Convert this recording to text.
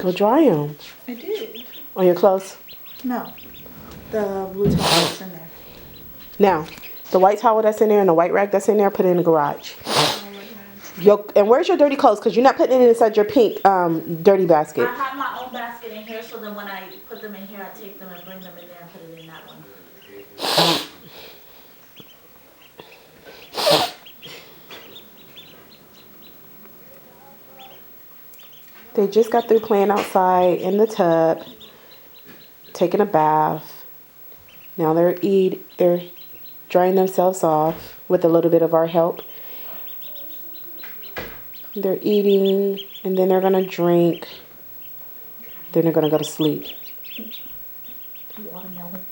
Go dry them. I did. On your clothes? No. The blue towel that's in there. Now, the white towel that's in there and the white rag that's in there, put it in the garage. And where's your dirty clothes? Because you're not putting it inside your pink dirty basket. I have my own basket in here, so then when I put them in here, I take them and bring them in there and put it in that one. They just got through playing outside in the tub, taking a bath. Now they're drying themselves off with a little bit of our help. They're eating, and then they're gonna drink. Then they're gonna go to sleep. Watermelon.